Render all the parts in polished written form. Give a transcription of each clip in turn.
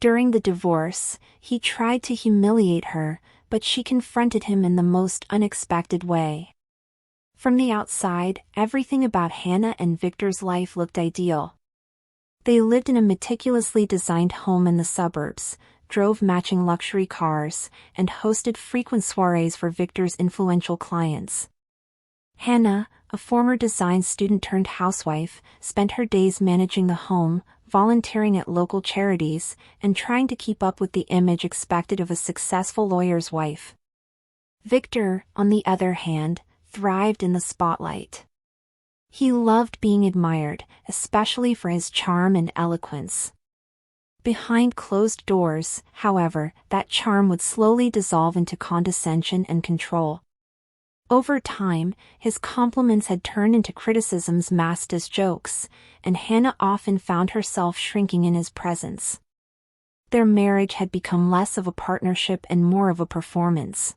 During the divorce, he tried to humiliate her, but she confronted him in the most unexpected way. From the outside, everything about Hannah and Victor's life looked ideal. They lived in a meticulously designed home in the suburbs, drove matching luxury cars, and hosted frequent soirees for Victor's influential clients. Hannah, a former design student turned housewife, spent her days managing the home, volunteering at local charities, and trying to keep up with the image expected of a successful lawyer's wife. Victor, on the other hand, thrived in the spotlight. He loved being admired, especially for his charm and eloquence. Behind closed doors, however, that charm would slowly dissolve into condescension and control. Over time, his compliments had turned into criticisms masked as jokes, and Hannah often found herself shrinking in his presence. Their marriage had become less of a partnership and more of a performance.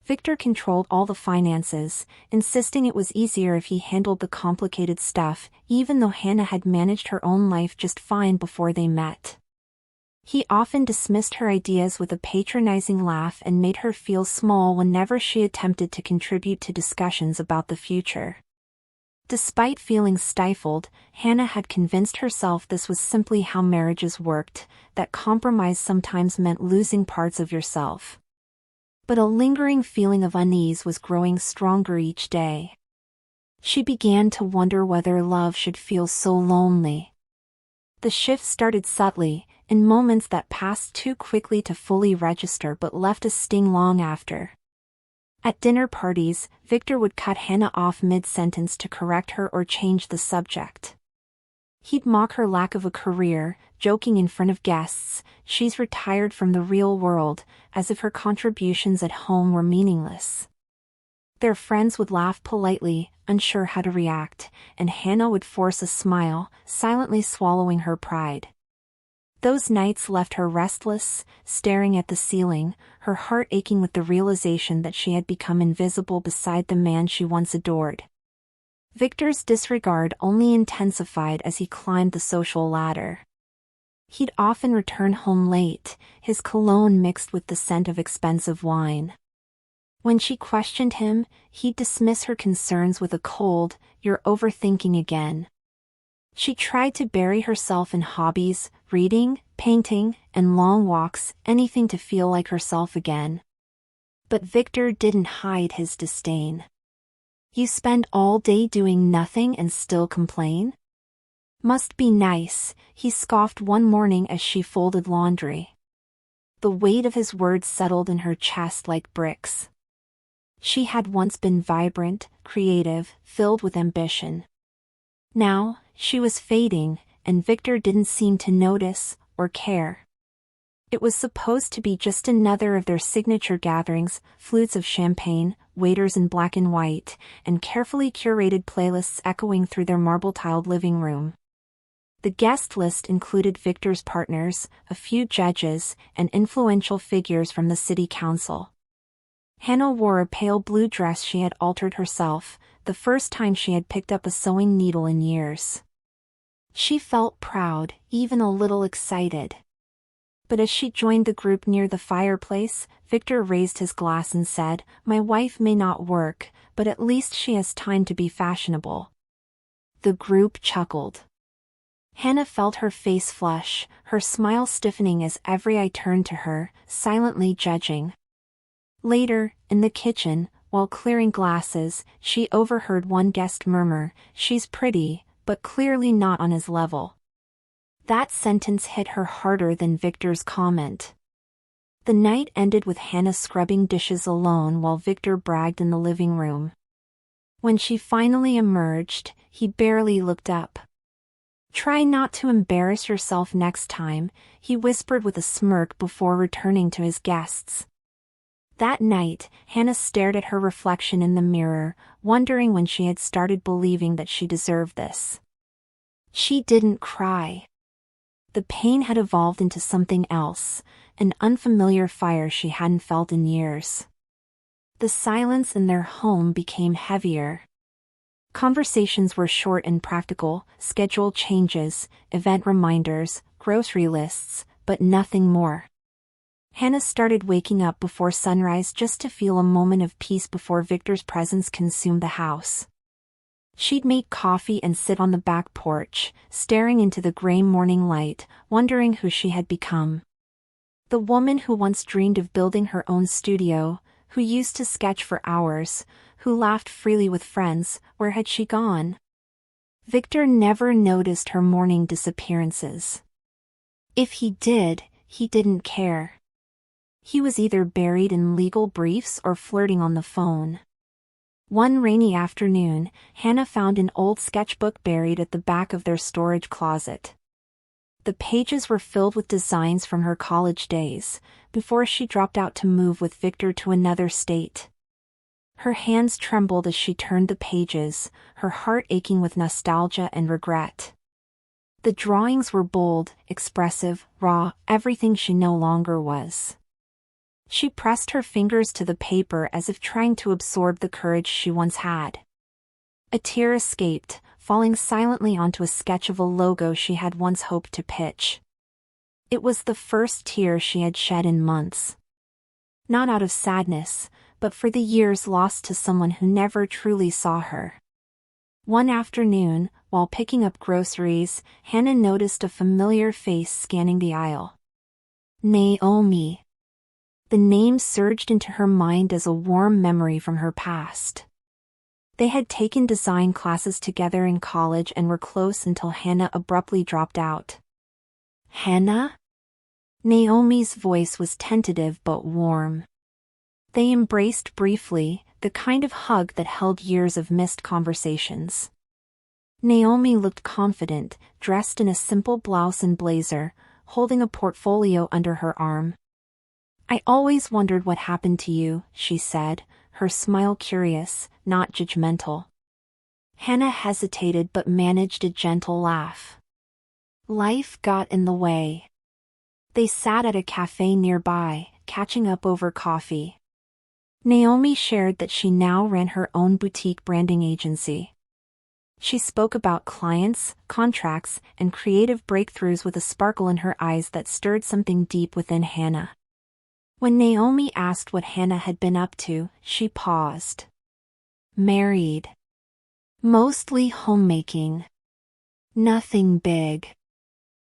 Victor controlled all the finances, insisting it was easier if he handled the complicated stuff, even though Hannah had managed her own life just fine before they met. He often dismissed her ideas with a patronizing laugh and made her feel small whenever she attempted to contribute to discussions about the future. Despite feeling stifled, Hannah had convinced herself this was simply how marriages worked, that compromise sometimes meant losing parts of yourself. But a lingering feeling of unease was growing stronger each day. She began to wonder whether love should feel so lonely. The shift started subtly, in moments that passed too quickly to fully register but left a sting long after. At dinner parties, Victor would cut Hannah off mid-sentence to correct her or change the subject. He'd mock her lack of a career, joking in front of guests, "She's retired from the real world," as if her contributions at home were meaningless. Their friends would laugh politely, unsure how to react, and Hannah would force a smile, silently swallowing her pride. Those nights left her restless, staring at the ceiling, her heart aching with the realization that she had become invisible beside the man she once adored. Victor's disregard only intensified as he climbed the social ladder. He'd often return home late, his cologne mixed with the scent of expensive wine. When she questioned him, he'd dismiss her concerns with a cold, "You're overthinking again." She tried to bury herself in hobbies, reading, painting, and long walks, anything to feel like herself again. But Victor didn't hide his disdain. "You spend all day doing nothing and still complain? Must be nice," he scoffed one morning as she folded laundry. The weight of his words settled in her chest like bricks. She had once been vibrant, creative, filled with ambition. Now, she was fading, and Victor didn't seem to notice or care. It was supposed to be just another of their signature gatherings, flutes of champagne, waiters in black and white, and carefully curated playlists echoing through their marble-tiled living room. The guest list included Victor's partners, a few judges, and influential figures from the city council. Hannah wore a pale blue dress she had altered herself, the first time she had picked up a sewing needle in years. She felt proud, even a little excited. But as she joined the group near the fireplace, Victor raised his glass and said, "My wife may not work, but at least she has time to be fashionable." The group chuckled. Hannah felt her face flush, her smile stiffening as every eye turned to her, silently judging. Later, in the kitchen, while clearing glasses, she overheard one guest murmur, "She's pretty, but clearly not on his level." That sentence hit her harder than Victor's comment. The night ended with Hannah scrubbing dishes alone while Victor bragged in the living room. When she finally emerged, he barely looked up. "Try not to embarrass yourself next time," he whispered with a smirk before returning to his guests. That night, Hannah stared at her reflection in the mirror, wondering when she had started believing that she deserved this. She didn't cry. The pain had evolved into something else, an unfamiliar fire she hadn't felt in years. The silence in their home became heavier. Conversations were short and practical, schedule changes, event reminders, grocery lists, but nothing more. Hannah started waking up before sunrise just to feel a moment of peace before Victor's presence consumed the house. She'd make coffee and sit on the back porch, staring into the gray morning light, wondering who she had become. The woman who once dreamed of building her own studio, who used to sketch for hours, who laughed freely with friends, where had she gone? Victor never noticed her morning disappearances. If he did, he didn't care. He was either buried in legal briefs or flirting on the phone. One rainy afternoon, Hannah found an old sketchbook buried at the back of their storage closet. The pages were filled with designs from her college days, before she dropped out to move with Victor to another state. Her hands trembled as she turned the pages, her heart aching with nostalgia and regret. The drawings were bold, expressive, raw, everything she no longer was. She pressed her fingers to the paper as if trying to absorb the courage she once had. A tear escaped, falling silently onto a sketch of a logo she had once hoped to pitch. It was the first tear she had shed in months. Not out of sadness, but for the years lost to someone who never truly saw her. One afternoon, while picking up groceries, Hannah noticed a familiar face scanning the aisle. Naomi. The name surged into her mind as a warm memory from her past. They had taken design classes together in college and were close until Hannah abruptly dropped out. Hannah? Naomi's voice was tentative but warm. They embraced briefly, the kind of hug that held years of missed conversations. Naomi looked confident, dressed in a simple blouse and blazer, holding a portfolio under her arm. I always wondered what happened to you, she said, her smile curious, not judgmental. Hannah hesitated but managed a gentle laugh. Life got in the way. They sat at a cafe nearby, catching up over coffee. Naomi shared that she now ran her own boutique branding agency. She spoke about clients, contracts, and creative breakthroughs with a sparkle in her eyes that stirred something deep within Hannah. When Naomi asked what Hannah had been up to, she paused. Married. Mostly homemaking. Nothing big.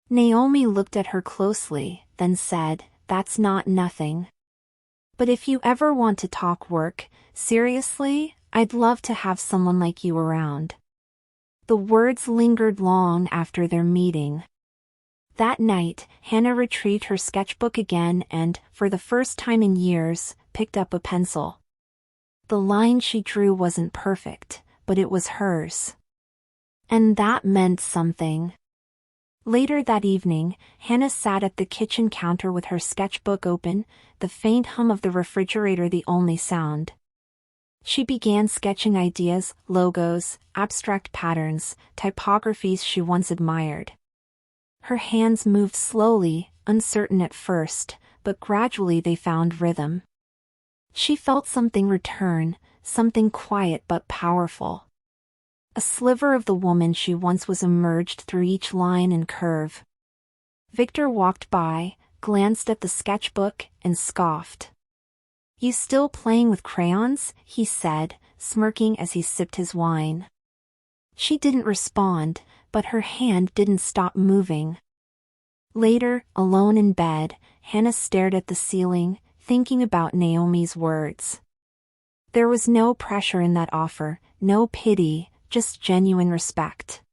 Naomi looked at her closely, then said, That's not nothing. But if you ever want to talk work, seriously, I'd love to have someone like you around. The words lingered long after their meeting. That night, Hannah retrieved her sketchbook again and, for the first time in years, picked up a pencil. The line she drew wasn't perfect, but it was hers. And that meant something. Later that evening, Hannah sat at the kitchen counter with her sketchbook open, the faint hum of the refrigerator the only sound. She began sketching ideas, logos, abstract patterns, typographies she once admired. Her hands moved slowly, uncertain at first, but gradually they found rhythm. She felt something return, something quiet but powerful. A sliver of the woman she once was emerged through each line and curve. Victor walked by, glanced at the sketchbook, and scoffed. You still playing with crayons? He said, smirking as he sipped his wine. She didn't respond, but her hand didn't stop moving. Later, alone in bed, Hannah stared at the ceiling, thinking about Naomi's words. There was no pressure in that offer, no pity, just genuine respect.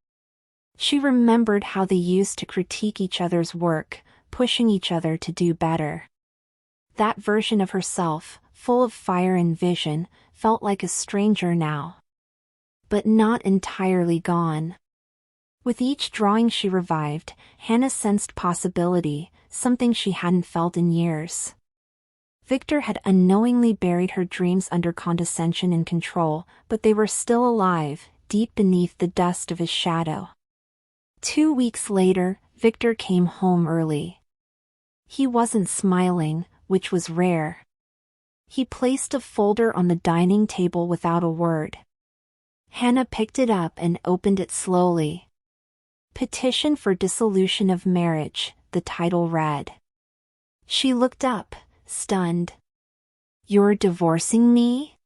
She remembered how they used to critique each other's work, pushing each other to do better. That version of herself, full of fire and vision, felt like a stranger now. But not entirely gone. With each drawing she revived, Hannah sensed possibility, something she hadn't felt in years. Victor had unknowingly buried her dreams under condescension and control, but they were still alive, deep beneath the dust of his shadow. 2 weeks later, Victor came home early. He wasn't smiling, which was rare. He placed a folder on the dining table without a word. Hannah picked it up and opened it slowly. Petition for Dissolution of Marriage, the title read. She looked up, stunned. "You're divorcing me?"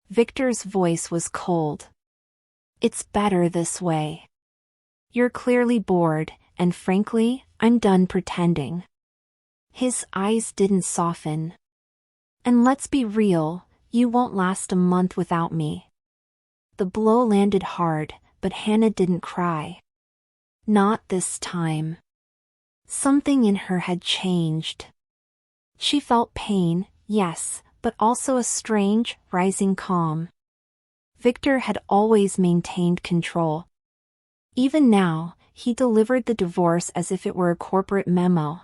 Victor's voice was cold. "It's better this way. You're clearly bored, and frankly, I'm done pretending." His eyes didn't soften. "And let's be real, you won't last a month without me." The blow landed hard, but Hannah didn't cry. Not this time. Something in her had changed. She felt pain, yes, but also a strange, rising calm. Victor had always maintained control. Even now, he delivered the divorce as if it were a corporate memo.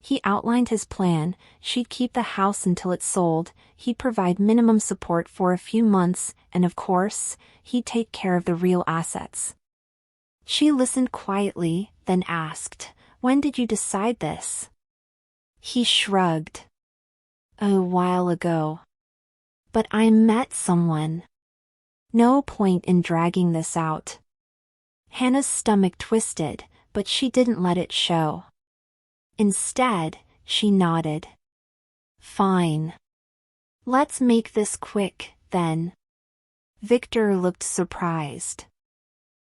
He outlined his plan: she'd keep the house until it sold, he'd provide minimum support for a few months, and of course, he'd take care of the real assets. She listened quietly, then asked, "When did you decide this?" He shrugged. "A while ago. But I met someone. No point in dragging this out." Hannah's stomach twisted, but she didn't let it show. Instead, she nodded. "Fine. Let's make this quick, then." Victor looked surprised.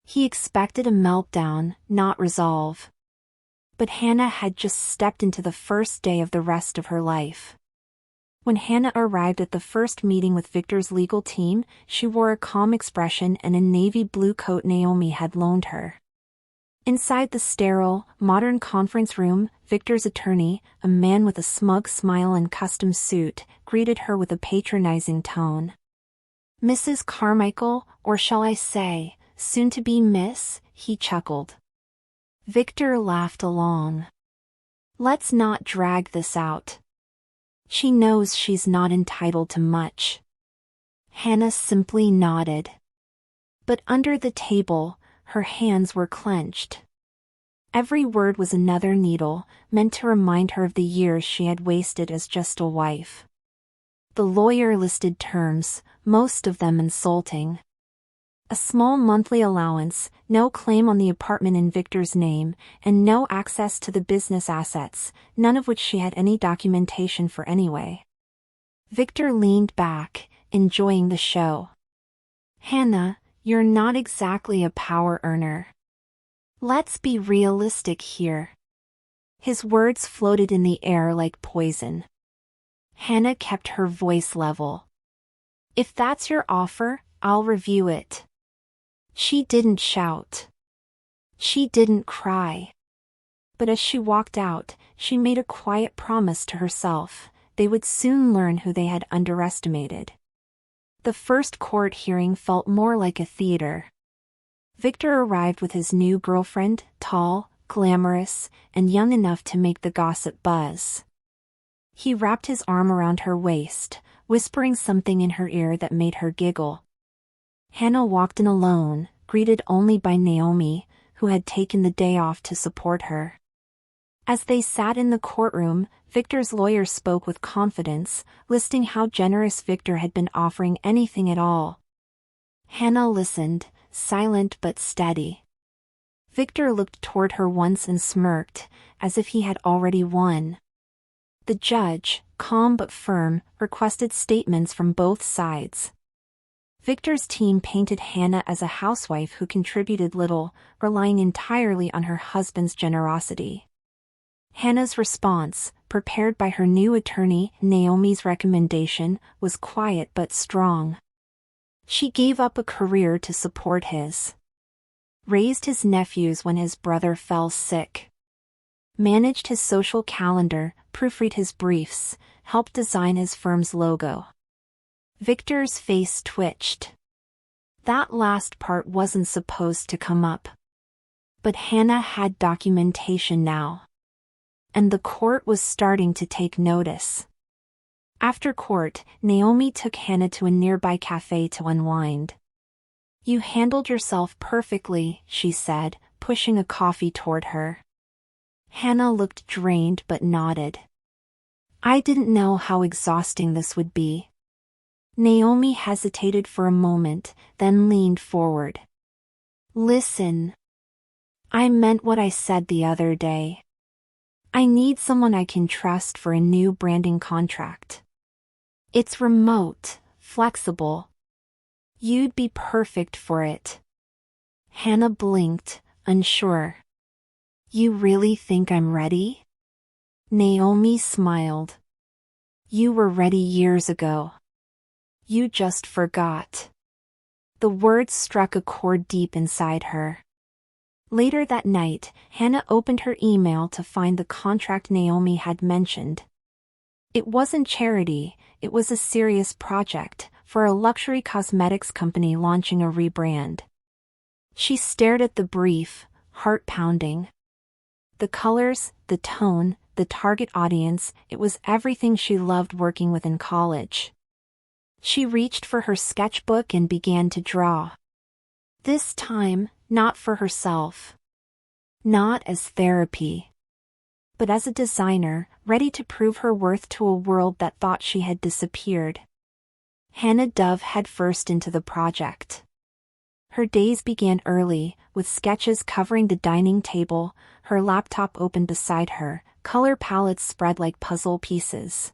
He expected a meltdown, not resolve. But Hannah had just stepped into the first day of the rest of her life. When Hannah arrived at the first meeting with Victor's legal team, she wore a calm expression and a navy blue coat Naomi had loaned her. Inside the sterile, modern conference room, Victor's attorney, a man with a smug smile and custom suit, greeted her with a patronizing tone. "Mrs. Carmichael, or shall I say, soon-to-be Miss," he chuckled. Victor laughed along. "Let's not drag this out. She knows she's not entitled to much." Hannah simply nodded. But under the table, her hands were clenched. Every word was another needle, meant to remind her of the years she had wasted as just a wife. The lawyer listed terms, most of them insulting. A small monthly allowance, no claim on the apartment in Victor's name, and no access to the business assets, none of which she had any documentation for anyway. Victor leaned back, enjoying the show. "Hannah, you're not exactly a power earner. Let's be realistic here." His words floated in the air like poison. Hannah kept her voice level. "If that's your offer, I'll review it." She didn't shout. She didn't cry. But as she walked out, she made a quiet promise to herself: they would soon learn who they had underestimated. The first court hearing felt more like a theater. Victor arrived with his new girlfriend, tall, glamorous, and young enough to make the gossip buzz. He wrapped his arm around her waist, whispering something in her ear that made her giggle. Hannah walked in alone, greeted only by Naomi, who had taken the day off to support her. As they sat in the courtroom, Victor's lawyer spoke with confidence, listing how generous Victor had been offering anything at all. Hannah listened, silent but steady. Victor looked toward her once and smirked, as if he had already won. The judge, calm but firm, requested statements from both sides. Victor's team painted Hannah as a housewife who contributed little, relying entirely on her husband's generosity. Hannah's response, prepared by her new attorney, Naomi's recommendation, was quiet but strong. She gave up a career to support his. Raised his nephews when his brother fell sick. Managed his social calendar, proofread his briefs, helped design his firm's logo. Victor's face twitched. That last part wasn't supposed to come up. But Hannah had documentation now. And the court was starting to take notice. After court, Naomi took Hannah to a nearby cafe to unwind. "You handled yourself perfectly," she said, pushing a coffee toward her. Hannah looked drained but nodded. "I didn't know how exhausting this would be." Naomi hesitated for a moment, then leaned forward. "Listen. I meant what I said the other day. I need someone I can trust for a new branding contract. It's remote, flexible. You'd be perfect for it. Hannah blinked, unsure. You really think I'm ready? Naomi smiled. You were ready years ago. You just forgot. The words struck a chord deep inside her. Later that night, Hannah opened her email to find the contract Naomi had mentioned. It wasn't charity, it was a serious project, for a luxury cosmetics company launching a rebrand. She stared at the brief, heart pounding. The colors, the tone, the target audience, it was everything she loved working with in college. She reached for her sketchbook and began to draw. This time, not for herself. Not as therapy. But as a designer, ready to prove her worth to a world that thought she had disappeared. Hannah dove headfirst into the project. Her days began early, with sketches covering the dining table, her laptop open beside her, color palettes spread like puzzle pieces.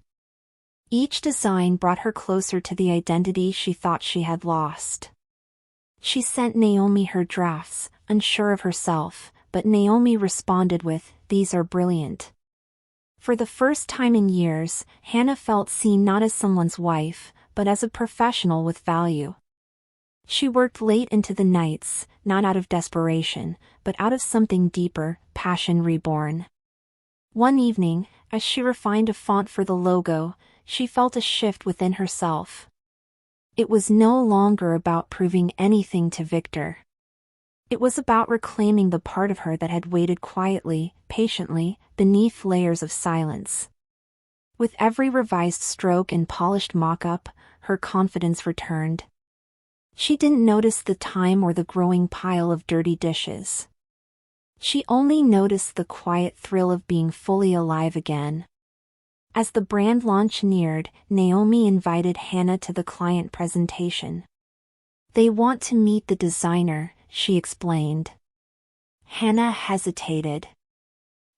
Each design brought her closer to the identity she thought she had lost. She sent Naomi her drafts, unsure of herself, but Naomi responded with, "These are brilliant." For the first time in years, Hannah felt seen not as someone's wife, but as a professional with value. She worked late into the nights, not out of desperation, but out of something deeper, passion reborn. One evening, as she refined a font for the logo, she felt a shift within herself. It was no longer about proving anything to Victor. It was about reclaiming the part of her that had waited quietly, patiently, beneath layers of silence. With every revised stroke and polished mock-up, her confidence returned. She didn't notice the time or the growing pile of dirty dishes. She only noticed the quiet thrill of being fully alive again. As the brand launch neared, Naomi invited Hannah to the client presentation. "They want to meet the designer," she explained. Hannah hesitated.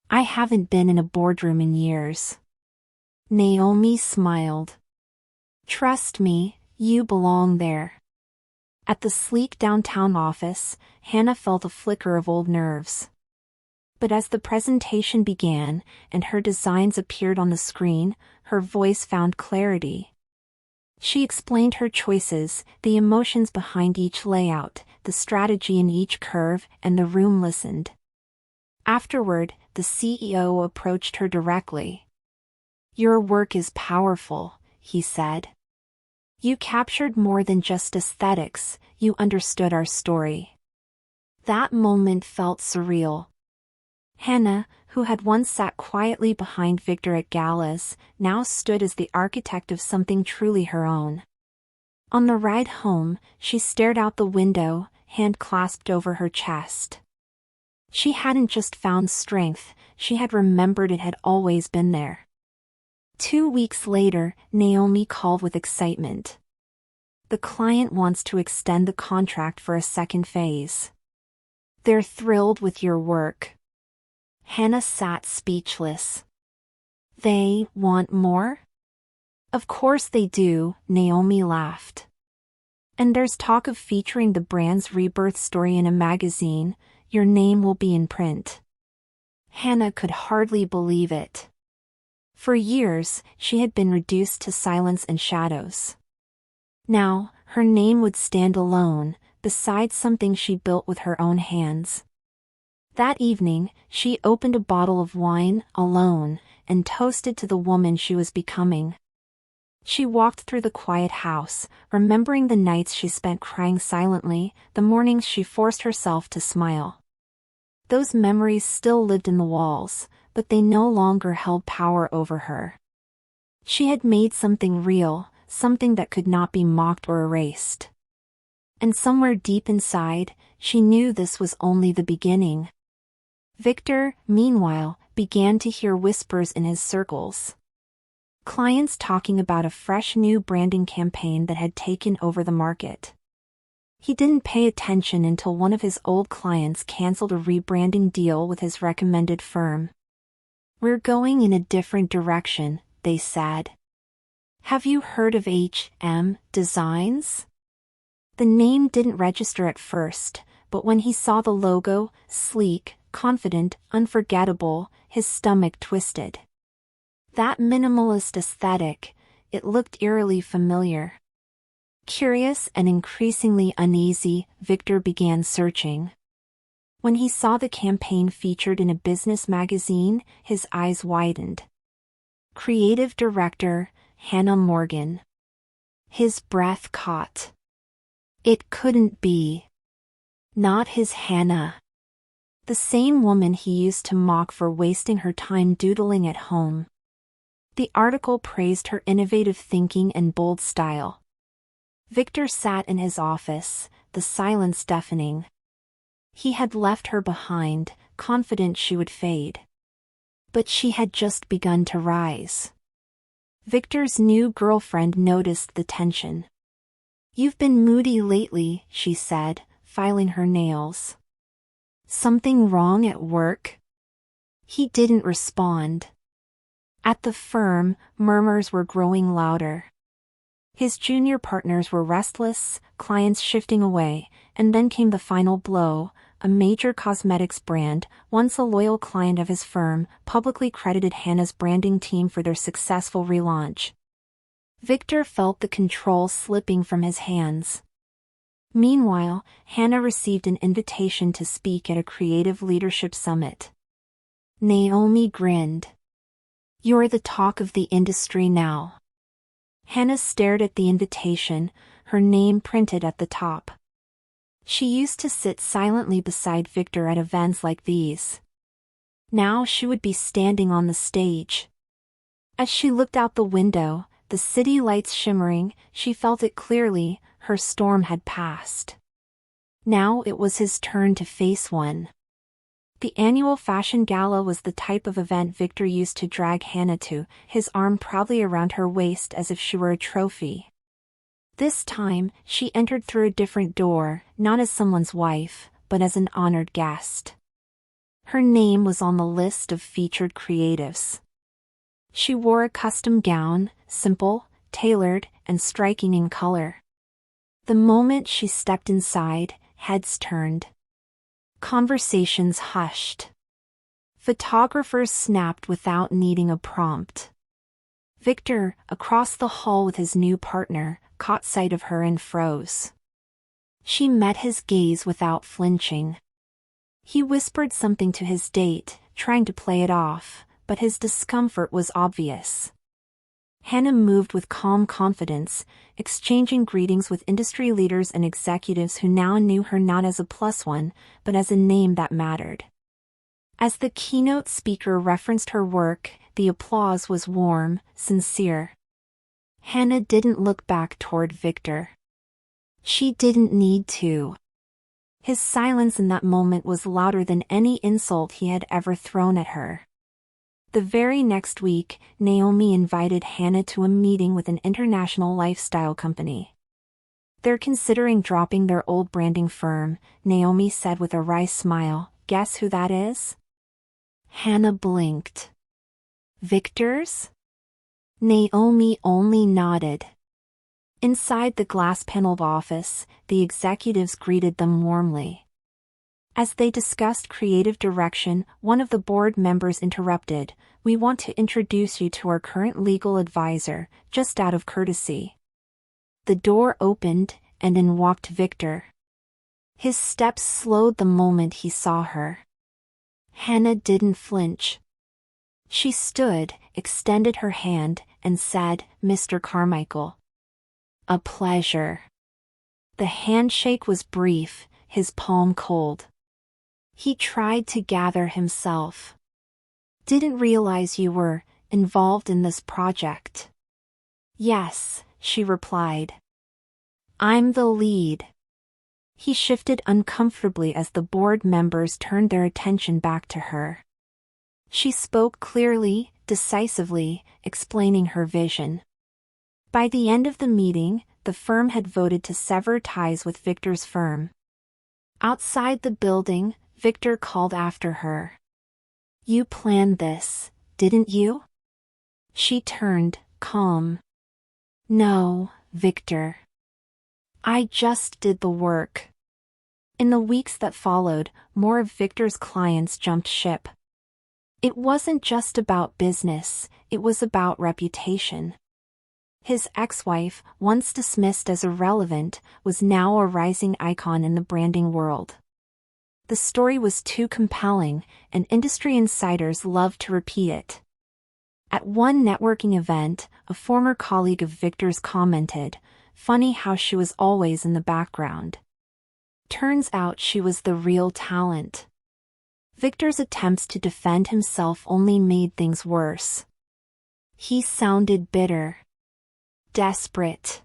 "I haven't been in a boardroom in years." Naomi smiled. "Trust me, you belong there." At the sleek downtown office, Hannah felt a flicker of old nerves. But as the presentation began, and her designs appeared on the screen, her voice found clarity. She explained her choices, the emotions behind each layout, the strategy in each curve, and the room listened. Afterward, the CEO approached her directly. "Your work is powerful," he said. "You captured more than just aesthetics, you understood our story." That moment felt surreal. Hannah, who had once sat quietly behind Victor at galas, now stood as the architect of something truly her own. On the ride home, she stared out the window, hand clasped over her chest. She hadn't just found strength, she had remembered it had always been there. 2 weeks later, Naomi called with excitement. The client wants to extend the contract for a second phase. They're thrilled with your work. Hannah sat speechless. They want more? Of course they do, Naomi laughed. And there's talk of featuring the brand's rebirth story in a magazine. Your name will be in print. Hannah could hardly believe it. For years, she had been reduced to silence and shadows. Now, her name would stand alone, beside something she built with her own hands. That evening, she opened a bottle of wine, alone, and toasted to the woman she was becoming. She walked through the quiet house, remembering the nights she spent crying silently, the mornings she forced herself to smile. Those memories still lived in the walls, but they no longer held power over her. She had made something real, something that could not be mocked or erased. And somewhere deep inside, she knew this was only the beginning. Victor, meanwhile, began to hear whispers in his circles. Clients talking about a fresh new branding campaign that had taken over the market. He didn't pay attention until one of his old clients canceled a rebranding deal with his recommended firm. We're going in a different direction, they said. Have you heard of HM Designs? The name didn't register at first, but when he saw the logo, sleek, confident, unforgettable, his stomach twisted. That minimalist aesthetic, it looked eerily familiar. Curious and increasingly uneasy, Victor began searching. When he saw the campaign featured in a business magazine, his eyes widened. Creative Director, Hannah Morgan. His breath caught. It couldn't be. Not his Hannah. The same woman he used to mock for wasting her time doodling at home. The article praised her innovative thinking and bold style. Victor sat in his office, the silence deafening. He had left her behind, confident she would fade. But she had just begun to rise. Victor's new girlfriend noticed the tension. You've been moody lately, she said, filing her nails. Something wrong at work? He didn't respond. At the firm, murmurs were growing louder. His junior partners were restless, clients shifting away, and then came the final blow. A major cosmetics brand, once a loyal client of his firm, publicly credited Hannah's branding team for their successful relaunch. Victor felt the control slipping from his hands. Meanwhile, Hannah received an invitation to speak at a creative leadership summit. Naomi grinned. You're the talk of the industry now. Hannah stared at the invitation, her name printed at the top. She used to sit silently beside Victor at events like these. Now she would be standing on the stage. As she looked out the window, the city lights shimmering, she felt it clearly, her storm had passed. Now it was his turn to face one. The annual fashion gala was the type of event Victor used to drag Hannah to, his arm proudly around her waist as if she were a trophy. This time, she entered through a different door, not as someone's wife, but as an honored guest. Her name was on the list of featured creatives. She wore a custom gown, simple, tailored, and striking in color. The moment she stepped inside, heads turned. Conversations hushed. Photographers snapped without needing a prompt. Victor, across the hall with his new partner, caught sight of her and froze. She met his gaze without flinching. He whispered something to his date, trying to play it off, but his discomfort was obvious. Hannah moved with calm confidence, exchanging greetings with industry leaders and executives who now knew her not as a plus one, but as a name that mattered. As the keynote speaker referenced her work, the applause was warm, sincere. Hannah didn't look back toward Victor. She didn't need to. His silence in that moment was louder than any insult he had ever thrown at her. The very next week, Naomi invited Hannah to a meeting with an international lifestyle company. They're considering dropping their old branding firm, Naomi said with a wry smile. Guess who that is? Hannah blinked. Victor's? Naomi only nodded. Inside the glass-paneled office, the executives greeted them warmly. As they discussed creative direction, one of the board members interrupted. We want to introduce you to our current legal advisor, just out of courtesy. The door opened, and in walked Victor. His steps slowed the moment he saw her. Hannah didn't flinch. She stood, extended her hand, and said, Mr. Carmichael. A pleasure. The handshake was brief, his palm cold. He tried to gather himself. Didn't realize you were involved in this project. Yes, she replied. I'm the lead. He shifted uncomfortably as the board members turned their attention back to her. She spoke clearly, decisively, explaining her vision. By the end of the meeting, the firm had voted to sever ties with Victor's firm. Outside the building, Victor called after her. You planned this, didn't you?" She turned, calm. "No, Victor. I just did the work." In the weeks that followed, more of Victor's clients jumped ship. It wasn't just about business, it was about reputation. His ex-wife, once dismissed as irrelevant, was now a rising icon in the branding world. The story was too compelling, and industry insiders loved to repeat it. At one networking event, a former colleague of Victor's commented, "Funny how she was always in the background." Turns out she was the real talent. Victor's attempts to defend himself only made things worse. He sounded bitter, desperate,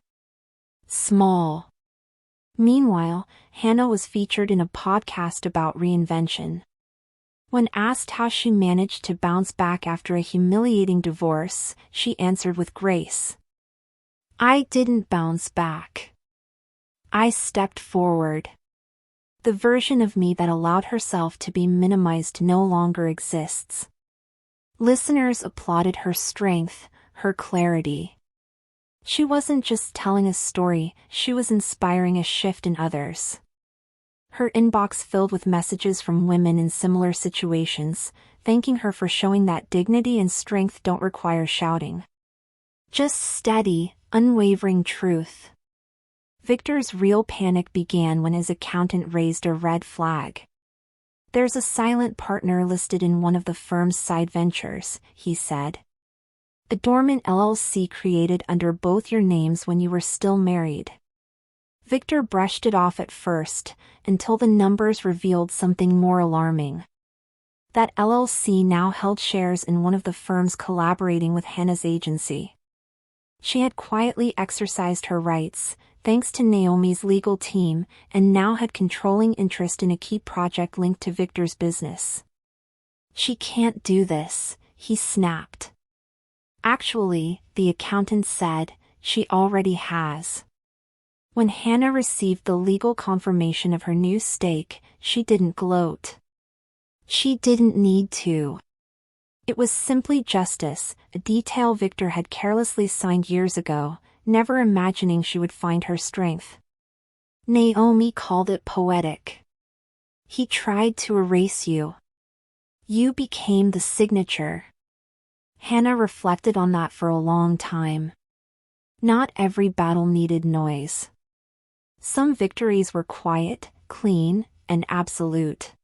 small. Meanwhile, Hannah was featured in a podcast about reinvention. When asked how she managed to bounce back after a humiliating divorce, she answered with grace, "I didn't bounce back. I stepped forward. The version of me that allowed herself to be minimized no longer exists." Listeners applauded her strength, her clarity. She wasn't just telling a story, she was inspiring a shift in others. Her inbox filled with messages from women in similar situations, thanking her for showing that dignity and strength don't require shouting. Just steady, unwavering truth. Victor's real panic began when his accountant raised a red flag. "There's a silent partner listed in one of the firm's side ventures," he said. "A dormant LLC created under both your names when you were still married." Victor brushed it off at first, until the numbers revealed something more alarming. That LLC now held shares in one of the firms collaborating with Hannah's agency. She had quietly exercised her rights, thanks to Naomi's legal team, and now had controlling interest in a key project linked to Victor's business. "She can't do this," he snapped. Actually, the accountant said, she already has. When Hannah received the legal confirmation of her new stake, she didn't gloat. She didn't need to. It was simply justice, a detail Victor had carelessly signed years ago, never imagining she would find her strength. Naomi called it poetic. "He tried to erase you. You became the signature." Hannah reflected on that for a long time. Not every battle needed noise. Some victories were quiet, clean, and absolute.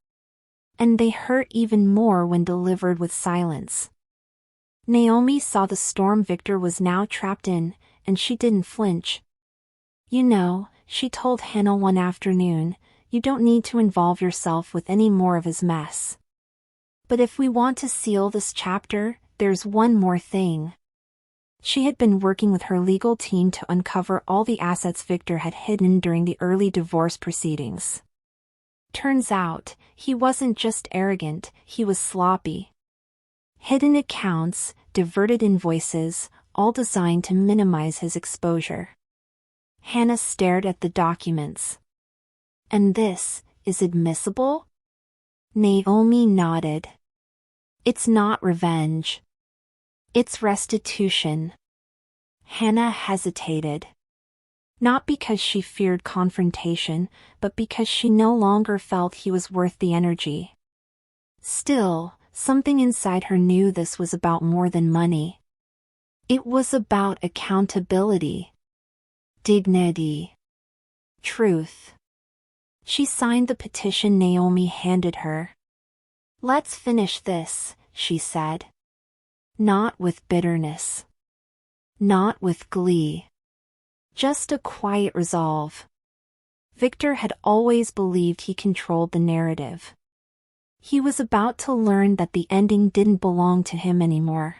And they hurt even more when delivered with silence. Naomi saw the storm Victor was now trapped in, and she didn't flinch. "You know," she told Hannah one afternoon, "you don't need to involve yourself with any more of his mess. But if we want to seal this chapter, there's one more thing." She had been working with her legal team to uncover all the assets Victor had hidden during the early divorce proceedings. Turns out, he wasn't just arrogant, he was sloppy. Hidden accounts, diverted invoices, all designed to minimize his exposure. Hannah stared at the documents. "And this is admissible?" Naomi nodded. "It's not revenge. It's restitution." Hannah hesitated. Not because she feared confrontation, but because she no longer felt he was worth the energy. Still, something inside her knew this was about more than money. It was about accountability, dignity, truth. She signed the petition Naomi handed her. "Let's finish this," she said. Not with bitterness. Not with glee. Just a quiet resolve. Victor had always believed he controlled the narrative. He was about to learn that the ending didn't belong to him anymore.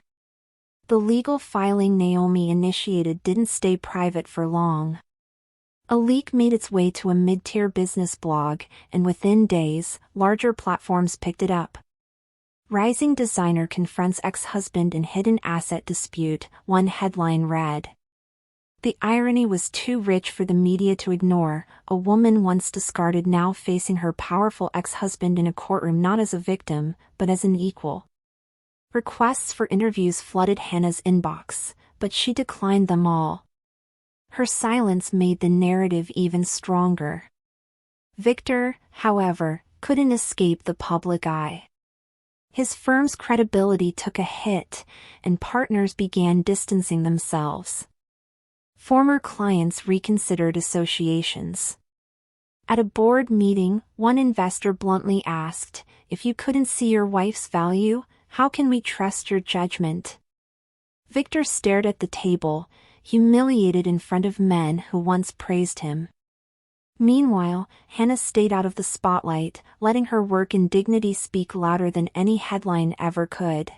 The legal filing Naomi initiated didn't stay private for long. A leak made its way to a mid-tier business blog, and within days, larger platforms picked it up. Rising designer confronts ex-husband in hidden asset dispute, one headline read. The irony was too rich for the media to ignore, a woman once discarded now facing her powerful ex-husband in a courtroom not as a victim, but as an equal. Requests for interviews flooded Hannah's inbox, but she declined them all. Her silence made the narrative even stronger. Victor, however, couldn't escape the public eye. His firm's credibility took a hit, and partners began distancing themselves. Former clients reconsidered associations. At a board meeting, one investor bluntly asked, "If you couldn't see your wife's value, how can we trust your judgment?" Victor stared at the table, humiliated in front of men who once praised him. Meanwhile, Hannah stayed out of the spotlight, letting her work and dignity speak louder than any headline ever could.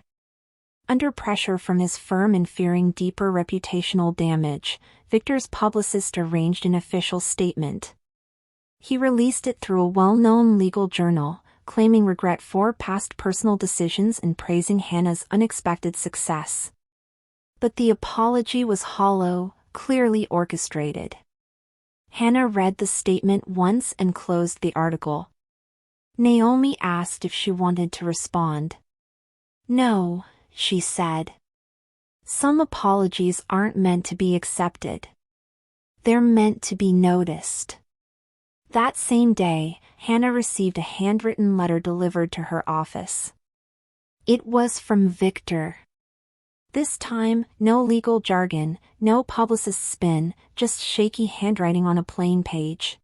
Under pressure from his firm and fearing deeper reputational damage, Victor's publicist arranged an official statement. He released it through a well-known legal journal, claiming regret for past personal decisions and praising Hannah's unexpected success. But the apology was hollow, clearly orchestrated. Hannah read the statement once and closed the article. Naomi asked if she wanted to respond. "No," she said. "Some apologies aren't meant to be accepted. They're meant to be noticed." That same day, Hannah received a handwritten letter delivered to her office. It was from Victor. This time, no legal jargon, no publicist spin, just shaky handwriting on a plain page.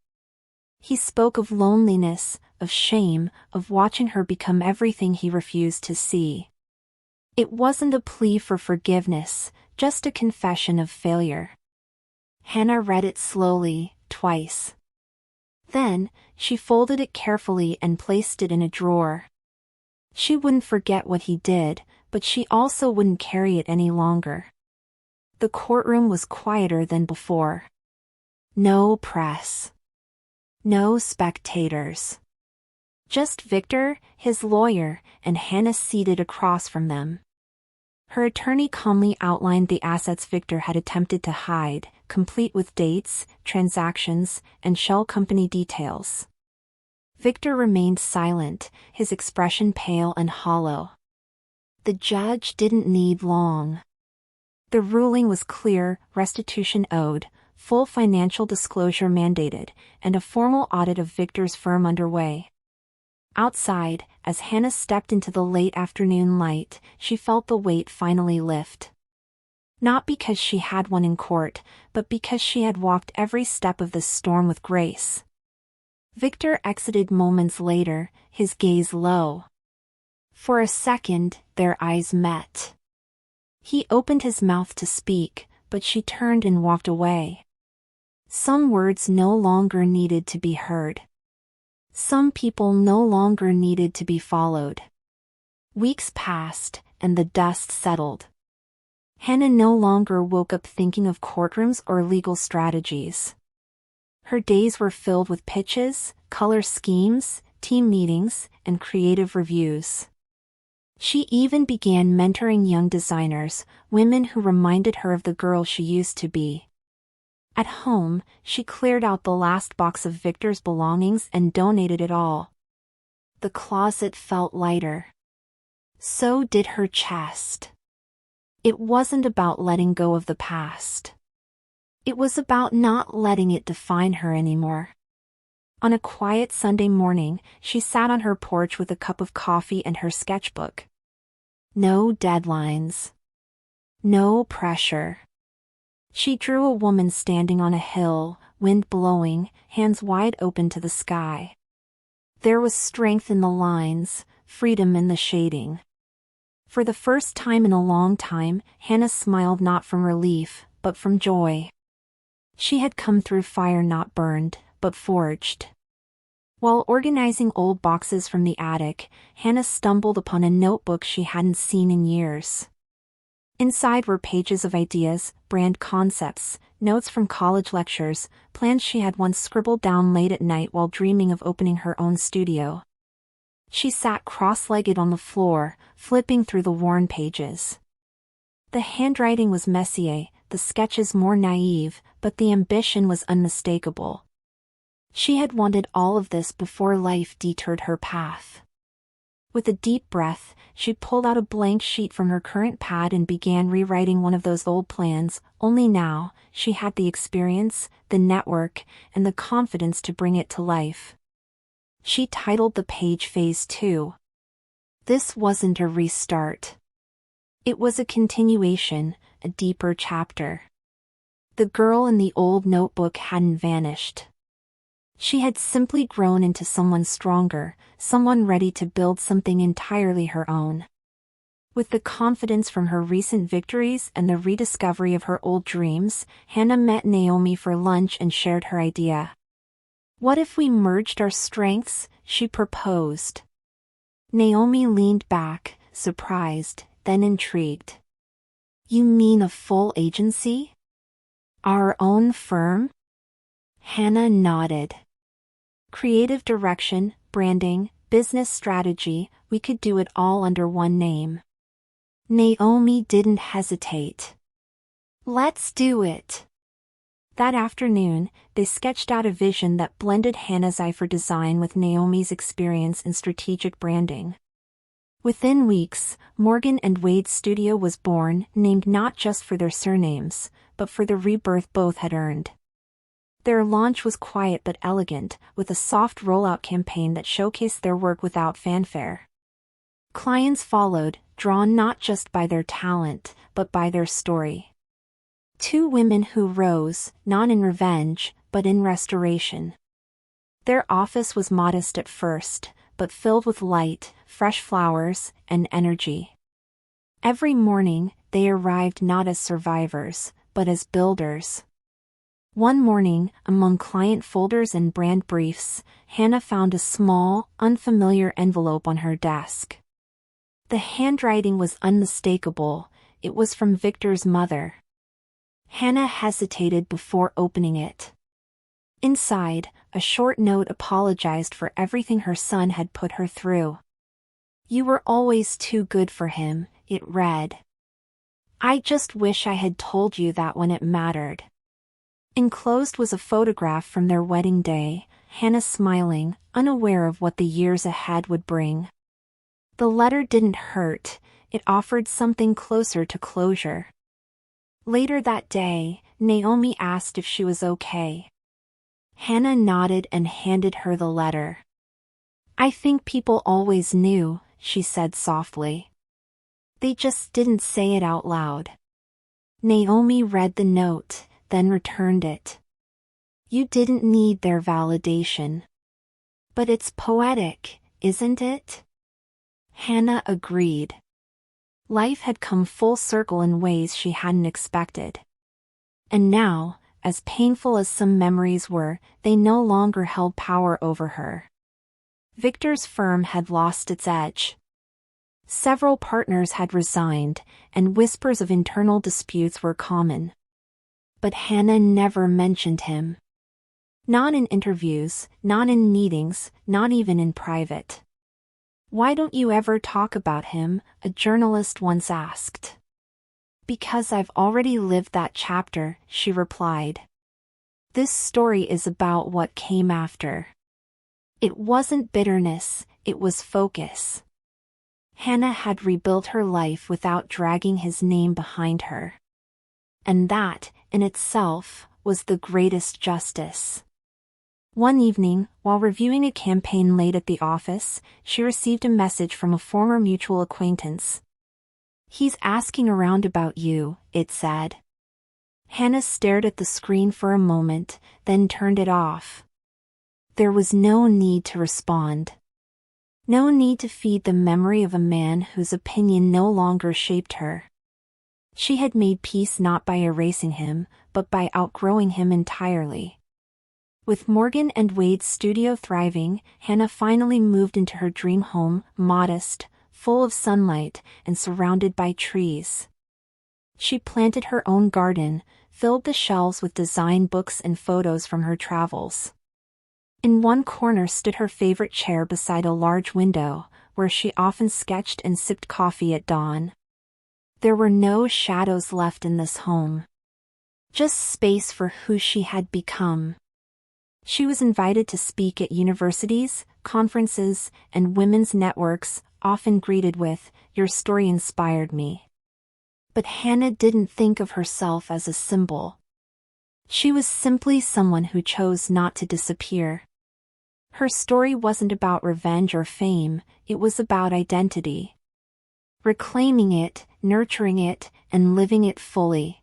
He spoke of loneliness, of shame, of watching her become everything he refused to see. It wasn't a plea for forgiveness, just a confession of failure. Hannah read it slowly, twice. Then, she folded it carefully and placed it in a drawer. She wouldn't forget what he did, but she also wouldn't carry it any longer. The courtroom was quieter than before. No press. No spectators. Just Victor, his lawyer, and Hannah seated across from them. Her attorney calmly outlined the assets Victor had attempted to hide, complete with dates, transactions, and shell company details. Victor remained silent, his expression pale and hollow. The judge didn't need long. The ruling was clear: restitution owed, full financial disclosure mandated, and a formal audit of Victor's firm underway. Outside, as Hannah stepped into the late afternoon light, she felt the weight finally lift. Not because she had won in court, but because she had walked every step of this storm with grace. Victor exited moments later, his gaze low. For a second, their eyes met. He opened his mouth to speak, but she turned and walked away. Some words no longer needed to be heard. Some people no longer needed to be followed. Weeks passed, and the dust settled. Hannah no longer woke up thinking of courtrooms or legal strategies. Her days were filled with pitches, color schemes, team meetings, and creative reviews. She even began mentoring young designers, women who reminded her of the girl she used to be. At home, she cleared out the last box of Victor's belongings and donated it all. The closet felt lighter. So did her chest. It wasn't about letting go of the past. It was about not letting it define her anymore. On a quiet Sunday morning, she sat on her porch with a cup of coffee and her sketchbook. No deadlines. No pressure. She drew a woman standing on a hill, wind blowing, hands wide open to the sky. There was strength in the lines, freedom in the shading. For the first time in a long time, Hannah smiled not from relief, but from joy. She had come through fire not burned, but forged. While organizing old boxes from the attic, Hannah stumbled upon a notebook she hadn't seen in years. Inside were pages of ideas, brand concepts, notes from college lectures, plans she had once scribbled down late at night while dreaming of opening her own studio. She sat cross-legged on the floor, flipping through the worn pages. The handwriting was messier, the sketches more naive, but the ambition was unmistakable. She had wanted all of this before life detoured her path. With a deep breath, she pulled out a blank sheet from her current pad and began rewriting one of those old plans, only now, she had the experience, the network, and the confidence to bring it to life. She titled the page Phase 2. This wasn't a restart. It was a continuation, a deeper chapter. The girl in the old notebook hadn't vanished. She had simply grown into someone stronger, someone ready to build something entirely her own. With the confidence from her recent victories and the rediscovery of her old dreams, Hannah met Naomi for lunch and shared her idea. "What if we merged our strengths?" she proposed. Naomi leaned back, surprised, then intrigued. "You mean a full agency? Our own firm?" Hannah nodded. "Creative direction, branding, business strategy, we could do it all under one name." Naomi didn't hesitate. "Let's do it." That afternoon, they sketched out a vision that blended Hannah's eye for design with Naomi's experience in strategic branding. Within weeks, Morgan and Wade's studio was born, named not just for their surnames, but for the rebirth both had earned. Their launch was quiet but elegant, with a soft rollout campaign that showcased their work without fanfare. Clients followed, drawn not just by their talent, but by their story. Two women who rose, not in revenge, but in restoration. Their office was modest at first, but filled with light, fresh flowers, and energy. Every morning, they arrived not as survivors, but as builders. One morning, among client folders and brand briefs, Hannah found a small, unfamiliar envelope on her desk. The handwriting was unmistakable. It was from Victor's mother. Hannah hesitated before opening it. Inside, a short note apologized for everything her son had put her through. "You were always too good for him," it read. "I just wish I had told you that when it mattered." Enclosed was a photograph from their wedding day, Hannah smiling, unaware of what the years ahead would bring. The letter didn't hurt, it offered something closer to closure. Later that day, Naomi asked if she was okay. Hannah nodded and handed her the letter. "I think people always knew," she said softly. "They just didn't say it out loud." Naomi read the note, then returned it. "You didn't need their validation." "But it's poetic, isn't it?" Hannah agreed. Life had come full circle in ways she hadn't expected. And now, as painful as some memories were, they no longer held power over her. Victor's firm had lost its edge. Several partners had resigned, and whispers of internal disputes were common. But Hannah never mentioned him. Not in interviews, not in meetings, not even in private. "Why don't you ever talk about him?" a journalist once asked. "Because I've already lived that chapter," she replied. "This story is about what came after." It wasn't bitterness, it was focus. Hannah had rebuilt her life without dragging his name behind her. And that, in itself, was the greatest justice. One evening, while reviewing a campaign late at the office, she received a message from a former mutual acquaintance. "He's asking around about you," it said. Hannah stared at the screen for a moment, then turned it off. There was no need to respond. No need to feed the memory of a man whose opinion no longer shaped her. She had made peace not by erasing him, but by outgrowing him entirely. With Morgan and Wade's studio thriving, Hannah finally moved into her dream home, modest, full of sunlight, and surrounded by trees. She planted her own garden, filled the shelves with design books and photos from her travels. In one corner stood her favorite chair beside a large window, where she often sketched and sipped coffee at dawn. There were no shadows left in this home. Just space for who she had become. She was invited to speak at universities, conferences, and women's networks, often greeted with, "Your story inspired me." But Hannah didn't think of herself as a symbol. She was simply someone who chose not to disappear. Her story wasn't about revenge or fame, it was about identity. Reclaiming it, nurturing it, and living it fully.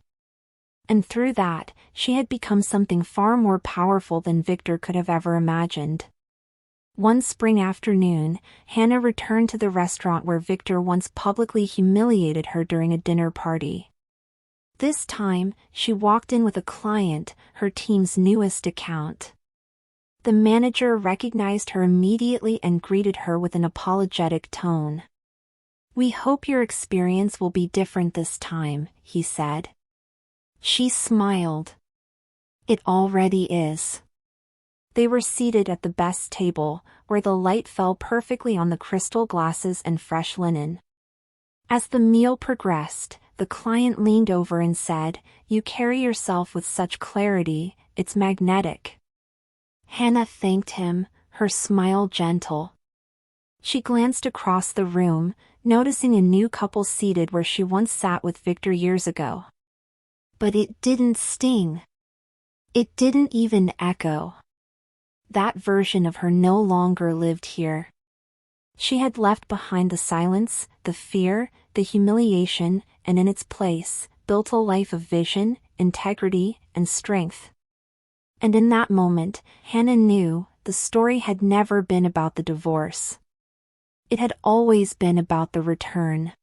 And through that, she had become something far more powerful than Victor could have ever imagined. One spring afternoon, Hannah returned to the restaurant where Victor once publicly humiliated her during a dinner party. This time, she walked in with a client, her team's newest account. The manager recognized her immediately and greeted her with an apologetic tone. "We hope your experience will be different this time," he said. She smiled. "It already is." They were seated at the best table, where the light fell perfectly on the crystal glasses and fresh linen. As the meal progressed, the client leaned over and said, "You carry yourself with such clarity, it's magnetic." Hannah thanked him, her smile gentle. She glanced across the room, noticing a new couple seated where she once sat with Victor years ago. But it didn't sting. It didn't even echo. That version of her no longer lived here. She had left behind the silence, the fear, the humiliation, and in its place, built a life of vision, integrity, and strength. And in that moment, Hannah knew the story had never been about the divorce. It had always been about the return.